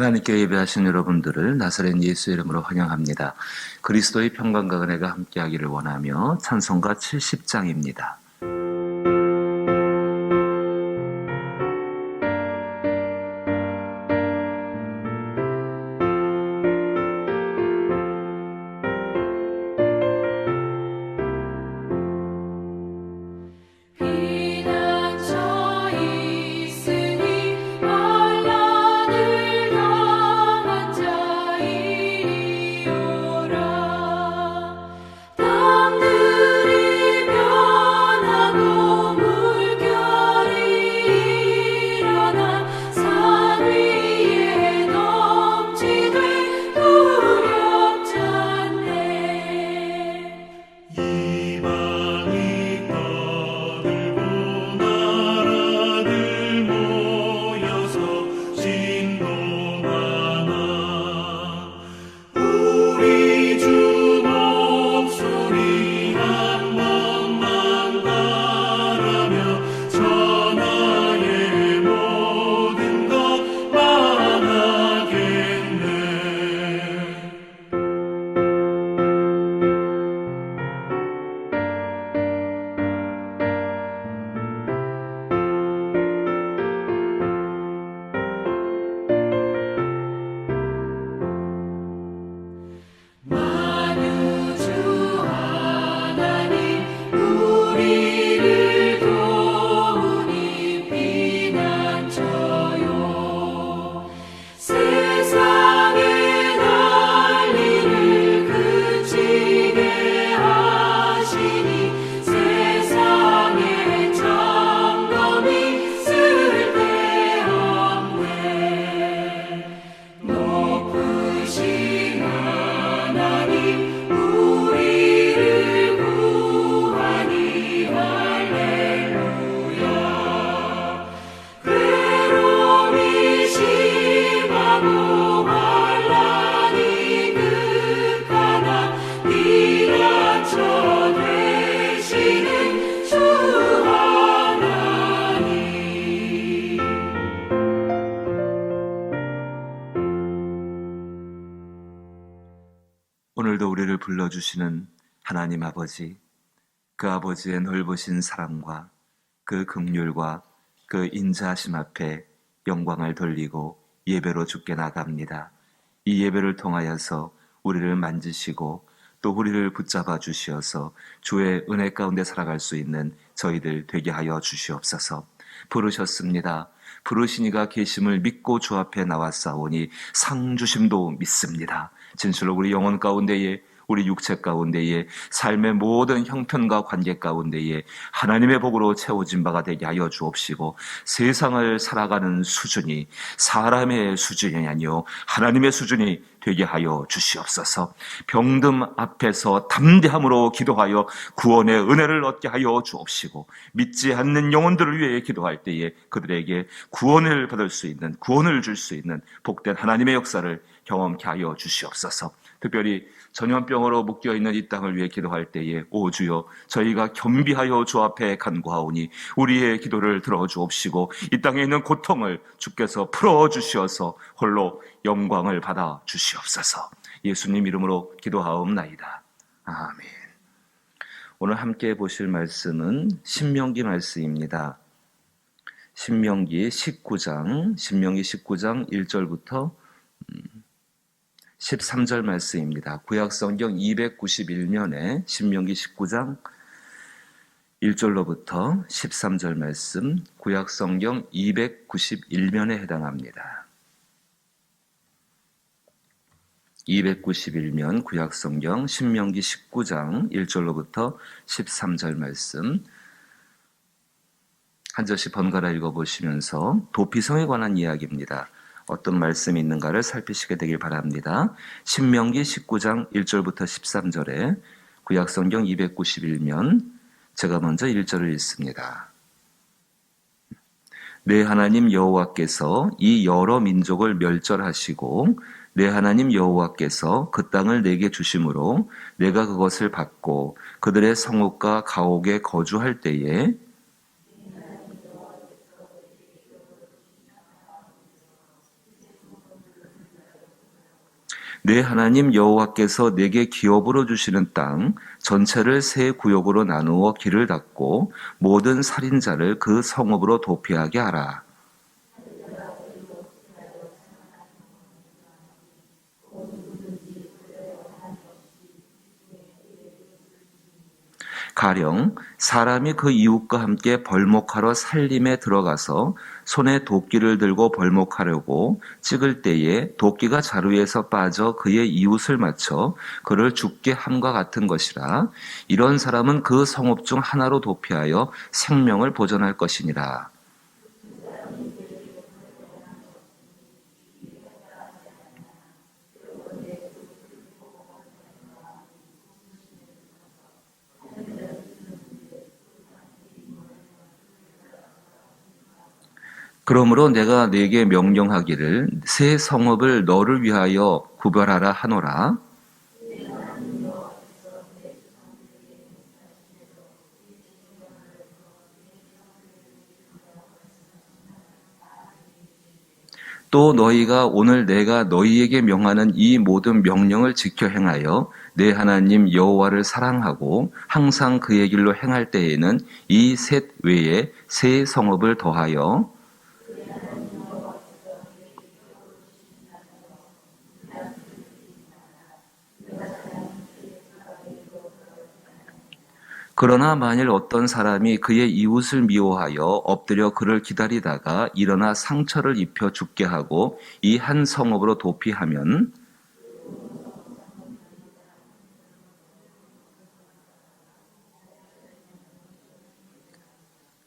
하나님께 예배하신 여러분들을 나사렛 예수 이름으로 환영합니다. 그리스도의 평강과 은혜가 함께하기를 원하며 찬송가 70장입니다. 오늘도 우리를 불러주시는 하나님 아버지, 그 아버지의 넓으신 사랑과 그 긍휼과 그 인자하심 앞에 영광을 돌리고 예배로 주께 나갑니다. 이 예배를 통하여서 우리를 만지시고 또 우리를 붙잡아 주시어서 주의 은혜 가운데 살아갈 수 있는 저희들 되게 하여 주시옵소서. 부르셨습니다. 부르시니가 계심을 믿고 주 앞에 나왔사오니 상 주심도 믿습니다. 진실로 우리 영혼 가운데에, 우리 육체 가운데에, 삶의 모든 형편과 관계 가운데에 하나님의 복으로 채워진 바가 되게 하여 주옵시고, 세상을 살아가는 수준이 사람의 수준이 아니요 하나님의 수준이 되게 하여 주시옵소서. 병듦 앞에서 담대함으로 기도하여 구원의 은혜를 얻게 하여 주옵시고, 믿지 않는 영혼들을 위해 기도할 때에 그들에게 구원을 받을 수 있는, 구원을 줄 수 있는 복된 하나님의 역사를 경험케 하여 주시옵소서. 특별히 전염병으로 묶여있는 이 땅을 위해 기도할 때에 오 주여, 저희가 겸비하여 주 앞에 간구하오니 우리의 기도를 들어주옵시고 이 땅에 있는 고통을 주께서 풀어주시어서 홀로 영광을 받아 주시옵소서. 예수님 이름으로 기도하옵나이다. 아멘. 오늘 함께 보실 말씀은 신명기 말씀입니다. 신명기 19장 1절부터 13절 말씀입니다. 구약성경 291면에 신명기 19장 1절로부터 13절 말씀, 구약성경 291면에 해당합니다. 291면 구약성경 신명기 19장 1절로부터 13절 말씀, 한 절씩 번갈아 읽어보시면서 도피성에 관한 이야기입니다. 어떤 말씀이 있는가를 살피시게 되길 바랍니다. 신명기 19장 1절부터 13절에 구약성경 291면, 제가 먼저 1절을 읽습니다. 내 하나님 여호와께서 이 여러 민족을 멸절하시고 내 하나님 여호와께서 그 땅을 내게 주심으로 내가 그것을 받고 그들의 성읍과 가옥에 거주할 때에 내 하나님 여호와께서 내게 기업으로 주시는 땅 전체를 세 구역으로 나누어 길을 닫고 모든 살인자를 그 성읍으로 도피하게 하라. 가령 사람이 그 이웃과 함께 벌목하러 살림에 들어가서 손에 도끼를 들고 벌목하려고 찍을 때에 도끼가 자루에서 빠져 그의 이웃을 맞춰 그를 죽게 함과 같은 것이라. 이런 사람은 그 성읍 중 하나로 도피하여 생명을 보존할 것이니라. 그러므로 내가 네게 명령하기를 새 성읍을 너를 위하여 구별하라 하노라. 또 너희가 오늘 내가 너희에게 명하는 이 모든 명령을 지켜 행하여 내 하나님 여호와를 사랑하고 항상 그의 길로 행할 때에는 이 셋 외에 새 성읍을 더하여 그러나 만일 어떤 사람이 그의 이웃을 미워하여 엎드려 그를 기다리다가 일어나 상처를 입혀 죽게 하고 이 한 성읍으로 도피하면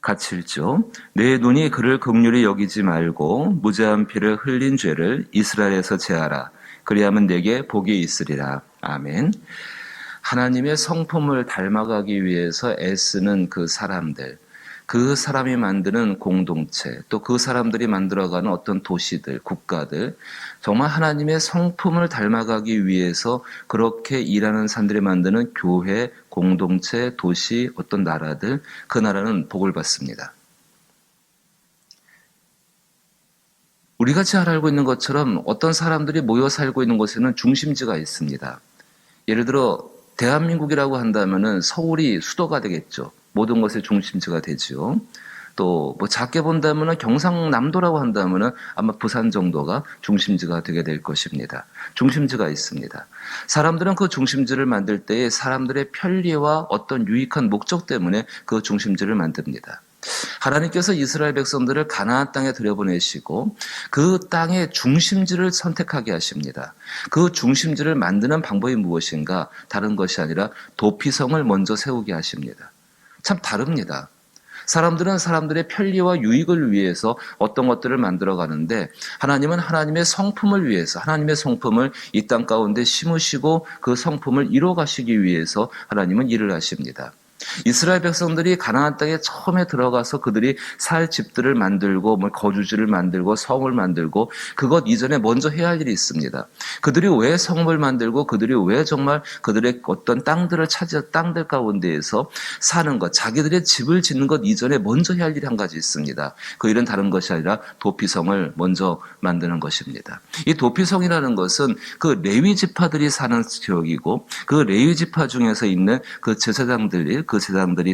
같이 읽죠. 내 눈이 그를 긍휼히 여기지 말고 무죄한 피를 흘린 죄를 이스라엘에서 제하라. 그리하면 내게 복이 있으리라. 아멘. 하나님의 성품을 닮아가기 위해서 애쓰는 그 사람들, 그 사람이 만드는 공동체, 또 그 사람들이 만들어가는 어떤 도시들, 국가들, 정말 하나님의 성품을 닮아가기 위해서 그렇게 일하는 사람들이 만드는 교회, 공동체, 도시, 어떤 나라들, 그 나라는 복을 받습니다. 우리가 잘 알고 있는 것처럼 어떤 사람들이 모여 살고 있는 곳에는 중심지가 있습니다. 예를 들어 대한민국이라고 한다면은 서울이 수도가 되겠죠. 모든 것의 중심지가 되죠. 또 뭐 작게 본다면은 경상남도라고 한다면은 아마 부산 정도가 중심지가 되게 될 것입니다. 중심지가 있습니다. 사람들은 그 중심지를 만들 때에 사람들의 편리와 어떤 유익한 목적 때문에 그 중심지를 만듭니다. 하나님께서 이스라엘 백성들을 가나안 땅에 들여보내시고 그 땅의 중심지를 선택하게 하십니다. 그 중심지를 만드는 방법이 무엇인가? 다른 것이 아니라 도피성을 먼저 세우게 하십니다. 참 다릅니다. 사람들은 사람들의 편리와 유익을 위해서 어떤 것들을 만들어 가는데 하나님은 하나님의 성품을 위해서 하나님의 성품을 이 땅 가운데 심으시고 그 성품을 이뤄 가시기 위해서 하나님은 일을 하십니다. 이스라엘 백성들이 가나안 땅에 처음에 들어가서 그들이 살 집들을 만들고 거주지를 만들고 성을 만들고 그것 이전에 먼저 해야 할 일이 있습니다. 그들이 왜 성을 만들고 그들이 왜 정말 그들의 어떤 땅들을 차지한 땅들 가운데에서 사는 것, 자기들의 집을 짓는 것 이전에 먼저 해야 할 일이 한 가지 있습니다. 그 일은 다른 것이 아니라 도피성을 먼저 만드는 것입니다. 이 도피성이라는 것은 그 레위 지파들이 사는 지역이고 그 레위 지파 중에서 있는 그 제사장들이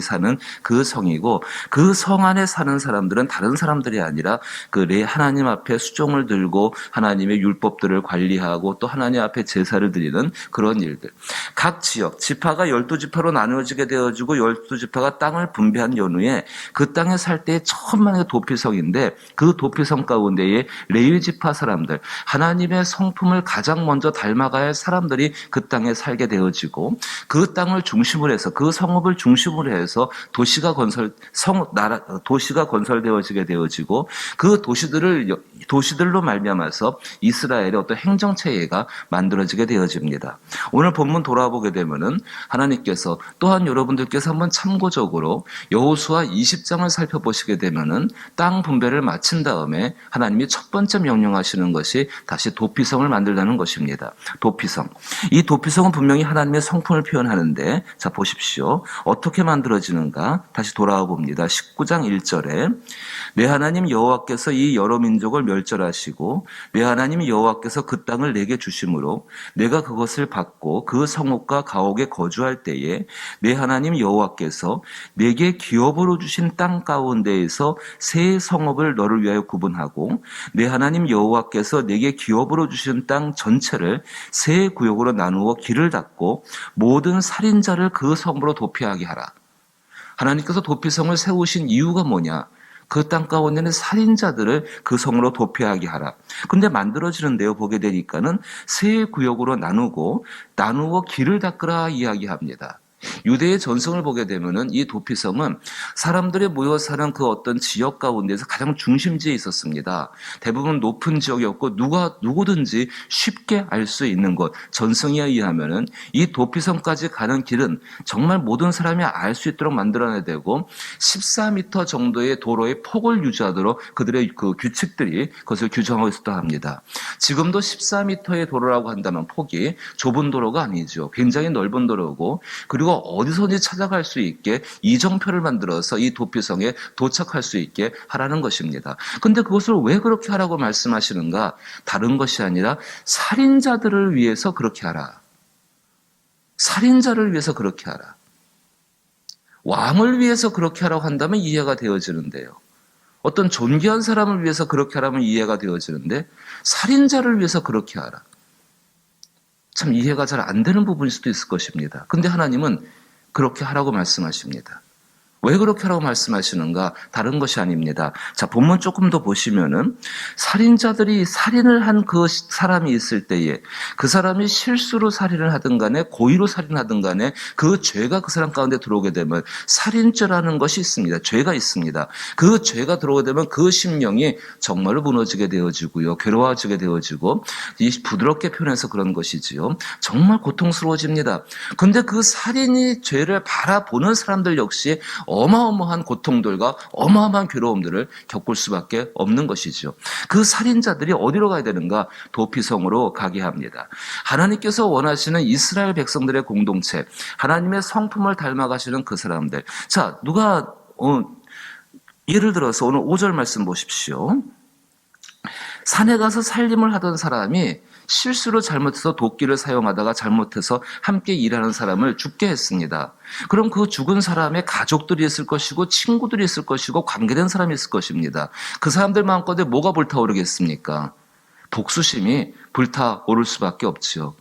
사는 그 성이고 그 성 안에 사는 사람들은 다른 사람들이 아니라 그 하나님 앞에 수종을 들고 하나님의 율법들을 관리하고 또 하나님 앞에 제사를 드리는 그런 일들. 각 지역 지파가 12지파로 나누어지게 되어지고 12지파가 땅을 분배한 연후에 그 땅에 살 때의 천만의 도피성인데 그 도피성 가운데에 레위 지파 사람들 하나님의 성품을 가장 먼저 닮아가야 할 사람들이 그 땅에 살게 되어지고 그 땅을 중심으로 해서 그 성읍을 중심으로 해서 도시가 건설되어지게 되어지고 그 도시들로 말미암아서 이스라엘의 어떤 행정 체계가 만들어지게 되어집니다. 오늘 본문 돌아보게 되면은 하나님께서 또한 여러분들께서 한번 참고적으로 여호수아 20장을 살펴보시게 되면은 땅 분배를 마친 다음에 하나님이 첫 번째 명령하시는 것이 다시 도피성을 만들라는 것입니다. 도피성. 이 도피성은 분명히 하나님의 성품을 표현하는데 자 보십시오. 어떻게 만들어지는가? 다시 돌아와 봅니다. 19장 1절에 내 하나님 여호와께서 이 여러 민족을 멸절하시고 내 하나님 여호와께서 그 땅을 내게 주심으로 내가 그것을 받고 그 성읍과 가옥에 거주할 때에 내 하나님 여호와께서 내게 기업으로 주신 땅 가운데에서 새 성읍을 너를 위하여 구분하고 내 하나님 여호와께서 내게 기업으로 주신 땅 전체를 새 구역으로 나누어 길을 닫고 모든 살인자를 그 성으로 도피하게 하라. 하나님께서 도피성을 세우신 이유가 뭐냐? 그 땅 가운데는 살인자들을 그 성으로 도피하게 하라. 근데 만들어지는데요, 보게 되니까는 세 구역으로 나누어 길을 닦으라 이야기합니다. 유대의 전성을 보게 되면은 이 도피성은 사람들이 모여 사는 그 어떤 지역 가운데서 가장 중심지에 있었습니다. 대부분 높은 지역이었고 누구든지 쉽게 알 수 있는 것. 전성에 의하면은 이 도피성까지 가는 길은 정말 모든 사람이 알 수 있도록 만들어내야 되고 14m 정도의 도로의 폭을 유지하도록 그들의 그 규칙들이 그것을 규정하고 있었다 합니다. 지금도 14m의 도로라고 한다면 폭이 좁은 도로가 아니죠. 굉장히 넓은 도로고 그리고 어디서든지 찾아갈 수 있게 이정표를 만들어서 이 도피성에 도착할 수 있게 하라는 것입니다. 근데 그것을 왜 그렇게 하라고 말씀하시는가? 다른 것이 아니라 살인자들을 위해서 그렇게 하라. 살인자를 위해서 그렇게 하라. 왕을 위해서 그렇게 하라고 한다면 이해가 되어지는데요. 어떤 존귀한 사람을 위해서 그렇게 하라면 이해가 되어지는데 살인자를 위해서 그렇게 하라. 참 이해가 잘 안 되는 부분일 수도 있을 것입니다. 근데 하나님은 그렇게 하라고 말씀하십니다. 왜 그렇게 하라고 말씀하시는가? 다른 것이 아닙니다. 자, 본문 조금 더 보시면은 살인자들이 살인을 한 그 사람이 있을 때에 그 사람이 실수로 살인을 하든 간에 고의로 살인하든 간에 그 죄가 그 사람 가운데 들어오게 되면 살인죄라는 것이 있습니다. 죄가 있습니다. 그 죄가 들어오게 되면 그 심령이 정말로 무너지게 되어지고요. 괴로워지게 되어지고 이 부드럽게 표현해서 그런 것이지요. 정말 고통스러워집니다. 근데 그 살인이 죄를 바라보는 사람들 역시 어마어마한 고통들과 어마어마한 괴로움들을 겪을 수밖에 없는 것이죠. 그 살인자들이 어디로 가야 되는가? 도피성으로 가게 합니다. 하나님께서 원하시는 이스라엘 백성들의 공동체, 하나님의 성품을 닮아가시는 그 사람들. 자, 예를 들어서 오늘 5절 말씀 보십시오. 산에 가서 살림을 하던 사람이 실수로 잘못해서 도끼를 사용하다가 잘못해서 함께 일하는 사람을 죽게 했습니다. 그럼 그 죽은 사람의 가족들이 있을 것이고 친구들이 있을 것이고 관계된 사람이 있을 것입니다. 그 사람들 마음가운데 뭐가 불타오르겠습니까? 복수심이 불타오를 수밖에 없지요.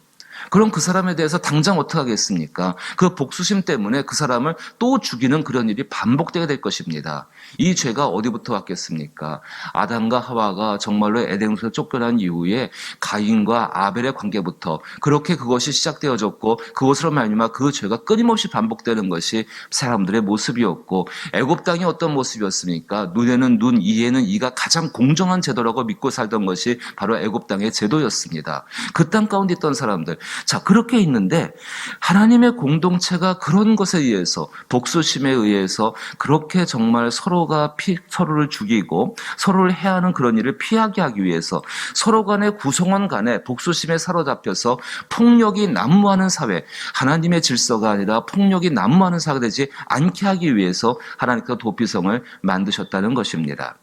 그럼 그 사람에 대해서 당장 어떻게 하겠습니까? 그 복수심 때문에 그 사람을 또 죽이는 그런 일이 반복되게 될 것입니다. 이 죄가 어디부터 왔겠습니까? 아담과 하와가 정말로 에덴에서 쫓겨난 이후에 가인과 아벨의 관계부터 그렇게 그것이 시작되어졌고 그것으로 말미암아 그 죄가 끊임없이 반복되는 것이 사람들의 모습이었고 애굽 땅이 어떤 모습이었습니까? 눈에는 눈, 이에는 이가 가장 공정한 제도라고 믿고 살던 것이 바로 애굽 땅의 제도였습니다. 그 땅 가운데 있던 사람들 자, 그렇게 있는데 하나님의 공동체가 그런 것에 의해서 복수심에 의해서 그렇게 정말 서로가 서로를 죽이고 서로를 해하는 그런 일을 피하게 하기 위해서 서로 간에 구성원 간에 복수심에 사로잡혀서 폭력이 난무하는 사회, 하나님의 질서가 아니라 폭력이 난무하는 사회가 되지 않게 하기 위해서 하나님께서 도피성을 만드셨다는 것입니다.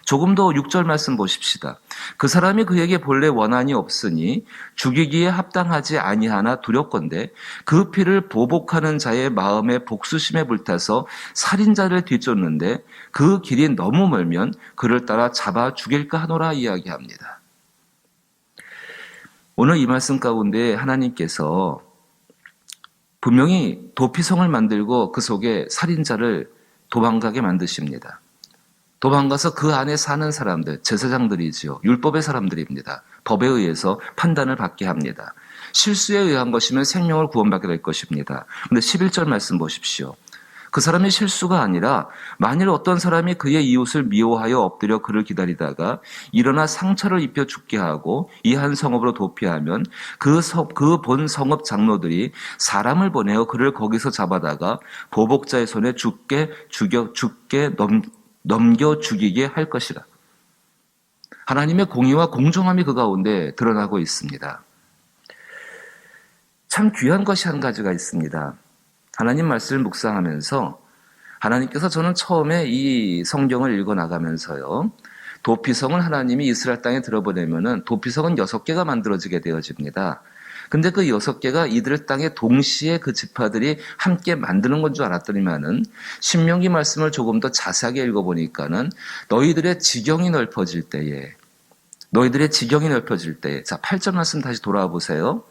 조금 더 6절 말씀 보십시다. 그 사람이 그에게 본래 원한이 없으니 죽이기에 합당하지 아니하나 두렵건대 그 피를 보복하는 자의 마음에 복수심에 불타서 살인자를 뒤쫓는데 그 길이 너무 멀면 그를 따라 잡아 죽일까 하노라 이야기합니다. 오늘 이 말씀 가운데 하나님께서 분명히 도피성을 만들고 그 속에 살인자를 도망가게 만드십니다. 도망가서 그 안에 사는 사람들, 제사장들이지요. 율법의 사람들입니다. 법에 의해서 판단을 받게 합니다. 실수에 의한 것이면 생명을 구원받게 될 것입니다. 그런데 11절 말씀 보십시오. 그 사람이 실수가 아니라 만일 어떤 사람이 그의 이웃을 미워하여 엎드려 그를 기다리다가 일어나 상처를 입혀 죽게 하고 이 한 성읍으로 도피하면 그 본 성읍 장로들이 사람을 보내어 그를 거기서 잡아다가 보복자의 손에 넘겨 죽이게 할 것이라. 하나님의 공의와 공정함이 그 가운데 드러나고 있습니다. 참 귀한 것이 한 가지가 있습니다. 하나님 말씀을 묵상하면서 하나님께서 저는 처음에 이 성경을 읽어 나가면서요, 도피성을 하나님이 이스라엘 땅에 들어보내면은 도피성은 6개가 만들어지게 되어집니다. 근데 그 6개가 이들 땅에 동시에 그 지파들이 함께 만드는 건 줄 알았더니만은 신명기 말씀을 조금 더 자세하게 읽어보니까는 너희들의 지경이 넓어질 때에, 자, 8절 말씀 다시 돌아와 보세요.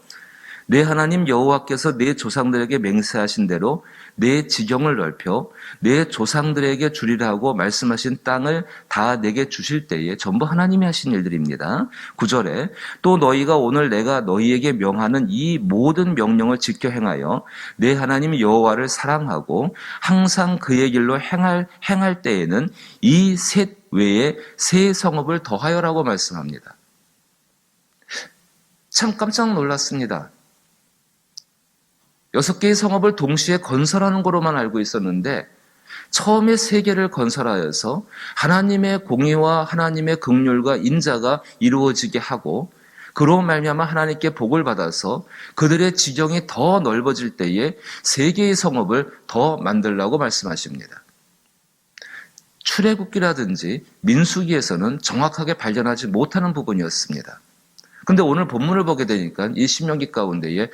내 하나님 여호와께서 내 조상들에게 맹세하신 대로 내 지경을 넓혀 내 조상들에게 주리라고 말씀하신 땅을 다 내게 주실 때에, 전부 하나님이 하신 일들입니다. 9절에 또 너희가 오늘 내가 너희에게 명하는 이 모든 명령을 지켜 행하여 내 하나님 여호와를 사랑하고 항상 그의 길로 행할 때에는 이 셋 외에 새 성읍을 더하여라고 말씀합니다. 참 깜짝 놀랐습니다. 6개의 성읍을 동시에 건설하는 거로만 알고 있었는데 처음에 3개를 건설하여서 하나님의 공의와 하나님의 긍휼과 인자가 이루어지게 하고, 그로 말미암아 하나님께 복을 받아서 그들의 지경이 더 넓어질 때에 3개의 성읍을 더 만들라고 말씀하십니다. 출애굽기라든지 민수기에서는 정확하게 발견하지 못하는 부분이었습니다. 근데 오늘 본문을 보게 되니까 이 신명기 가운데에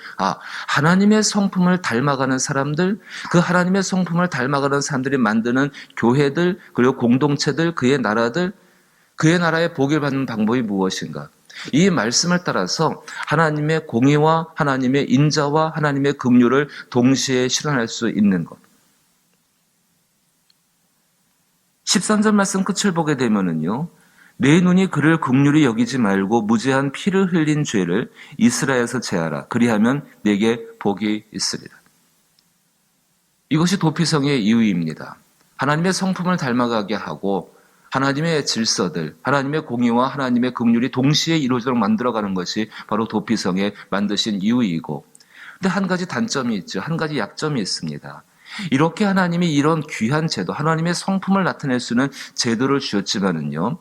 하나님의 성품을 닮아가는 사람들, 그 하나님의 성품을 닮아가는 사람들이 만드는 교회들, 그리고 공동체들, 그의 나라들, 그의 나라에 복을 받는 방법이 무엇인가? 이 말씀을 따라서 하나님의 공의와 하나님의 인자와 하나님의 긍휼을 동시에 실현할 수 있는 것. 13절 말씀 끝을 보게 되면은요, 내 눈이 그를 긍휼히 여기지 말고 무죄한 피를 흘린 죄를 이스라엘에서 제하라. 그리하면 내게 복이 있으리라. 이것이 도피성의 이유입니다. 하나님의 성품을 닮아가게 하고 하나님의 질서들, 하나님의 공의와 하나님의 긍휼이 동시에 이루어지도록 만들어가는 것이 바로 도피성에 만드신 이유이고, 근데 한 가지 단점이 있죠. 한 가지 약점이 있습니다. 이렇게 하나님이 이런 귀한 제도, 하나님의 성품을 나타낼 수 있는 제도를 주셨지만은요,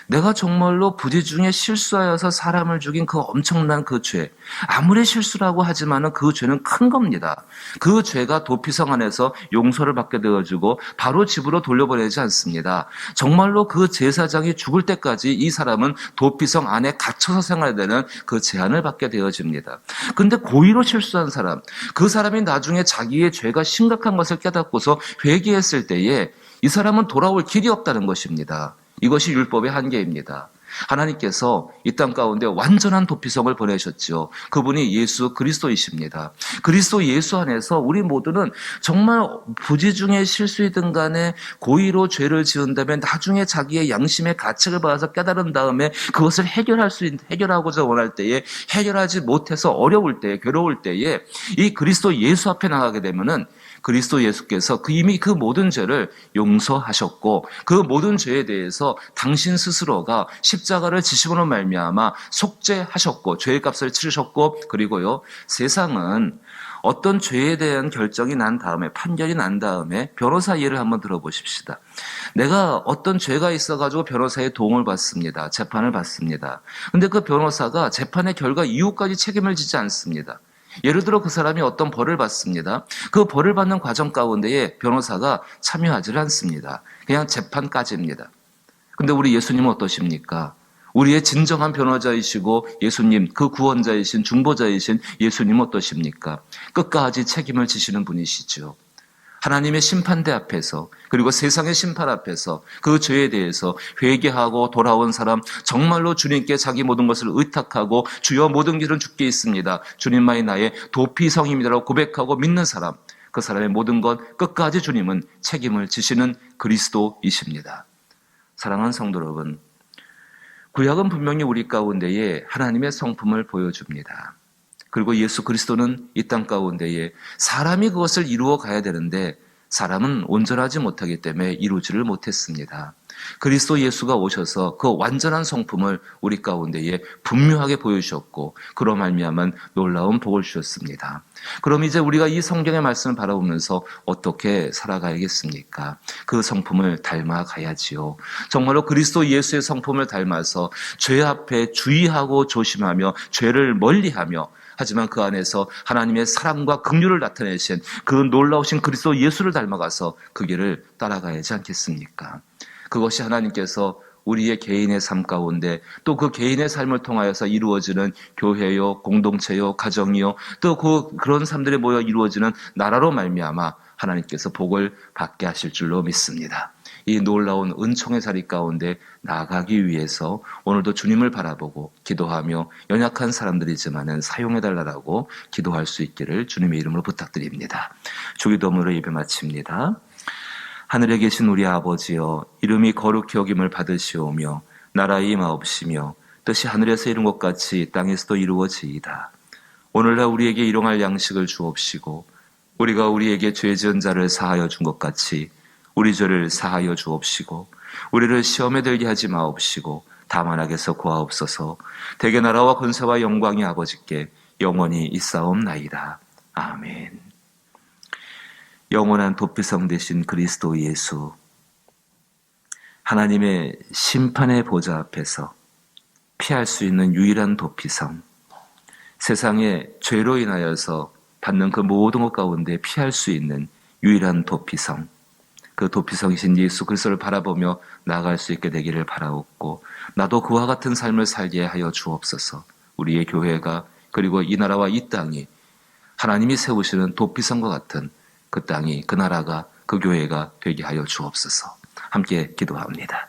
내가 정말로 부지 중에 실수하여서 사람을 죽인 그 엄청난 그 죄, 아무리 실수라고 하지만은 그 죄는 큰 겁니다. 그 죄가 도피성 안에서 용서를 받게 되어지고 바로 집으로 돌려보내지 않습니다. 정말로 그 제사장이 죽을 때까지 이 사람은 도피성 안에 갇혀서 생활해야 되는 그 제한을 받게 되어집니다. 근데 고의로 실수한 사람, 그 사람이 나중에 자기의 죄가 심각한 것을 깨닫고서 회개했을 때에 이 사람은 돌아올 길이 없다는 것입니다. 이것이 율법의 한계입니다. 하나님께서 이 땅 가운데 완전한 도피성을 보내셨죠. 그분이 예수 그리스도이십니다. 그리스도 예수 안에서 우리 모두는 정말 부지 중에 실수이든 간에 고의로 죄를 지은 다음에 나중에 자기의 양심의 가책을 받아서 깨달은 다음에 그것을 해결하고자 원할 때에 해결하지 못해서 어려울 때에, 괴로울 때에 이 그리스도 예수 앞에 나가게 되면은 그리스도 예수께서 이미 그 모든 죄를 용서하셨고, 그 모든 죄에 대해서 당신 스스로가 십자가를 지심으로 말미암아 속죄하셨고 죄의 값을 치르셨고, 그리고요, 세상은 어떤 죄에 대한 결정이 난 다음에, 판결이 난 다음에 변호사 예를 한번 들어보십시다. 내가 어떤 죄가 있어가지고 변호사의 도움을 받습니다. 재판을 받습니다. 근데 그 변호사가 재판의 결과 이후까지 책임을 지지 않습니다. 예를 들어 그 사람이 어떤 벌을 받습니다. 그 벌을 받는 과정 가운데에 변호사가 참여하지 않습니다. 그냥 재판까지입니다. 근데 우리 예수님은 어떠십니까? 우리의 진정한 변호자이시고 예수님, 그 구원자이신 중보자이신 예수님은 어떠십니까? 끝까지 책임을 지시는 분이시죠. 하나님의 심판대 앞에서, 그리고 세상의 심판 앞에서 그 죄에 대해서 회개하고 돌아온 사람, 정말로 주님께 자기 모든 것을 의탁하고 주여 모든 길은 주께 있습니다, 주님만이 나의 도피성입니다라고 고백하고 믿는 사람, 그 사람의 모든 것 끝까지 주님은 책임을 지시는 그리스도이십니다. 사랑하는 성도 여러분, 구약은 분명히 우리 가운데에 하나님의 성품을 보여줍니다. 그리고 예수 그리스도는 이 땅 가운데에 사람이 그것을 이루어 가야 되는데 사람은 온전하지 못하기 때문에 이루지를 못했습니다. 그리스도 예수가 오셔서 그 완전한 성품을 우리 가운데에 분명하게 보여주셨고, 그로 말미암아 놀라운 복을 주셨습니다. 그럼 이제 우리가 이 성경의 말씀을 바라보면서 어떻게 살아가야겠습니까? 그 성품을 닮아가야지요. 정말로 그리스도 예수의 성품을 닮아서 죄 앞에 주의하고 조심하며 죄를 멀리하며 하지만 그 안에서 하나님의 사랑과 긍휼을 나타내신 그 놀라우신 그리스도 예수를 닮아가서 그 길을 따라가야지 않겠습니까? 그것이 하나님께서 우리의 개인의 삶 가운데 또 그 개인의 삶을 통하여서 이루어지는 교회요, 공동체요, 가정이요, 또 그런 삶들이 모여 이루어지는 나라로 말미암아 하나님께서 복을 받게 하실 줄로 믿습니다. 이 놀라운 은총의 자리 가운데 나아가기 위해서 오늘도 주님을 바라보고 기도하며 연약한 사람들이지만은 사용해달라고 기도할 수 있기를 주님의 이름으로 부탁드립니다. 주기도문으로 예배 마칩니다. 하늘에 계신 우리 아버지여, 이름이 거룩히 여김을 받으시오며 나라의 임하옵시며 뜻이 하늘에서 이룬 것 같이 땅에서도 이루어지이다. 오늘날 우리에게 일용할 양식을 주옵시고 우리가 우리에게 죄 지은 자를 사하여 준 것 같이 우리 죄를 사하여 주옵시고 우리를 시험에 들게 하지 마옵시고 다만 악에서 구하옵소서. 대개 나라와 권세와 영광이 아버지께 영원히 있사옵나이다. 아멘. 영원한 도피성 되신 그리스도 예수, 하나님의 심판의 보좌 앞에서 피할 수 있는 유일한 도피성, 세상의 죄로 인하여서 받는 그 모든 것 가운데 피할 수 있는 유일한 도피성, 그 도피성이신 예수 그리스도를 바라보며 나아갈 수 있게 되기를 바라옵고, 나도 그와 같은 삶을 살게 하여 주옵소서. 우리의 교회가, 그리고 이 나라와 이 땅이 하나님이 세우시는 도피성과 같은 그 땅이, 그 나라가, 그 교회가 되게 하여 주옵소서. 함께 기도합니다.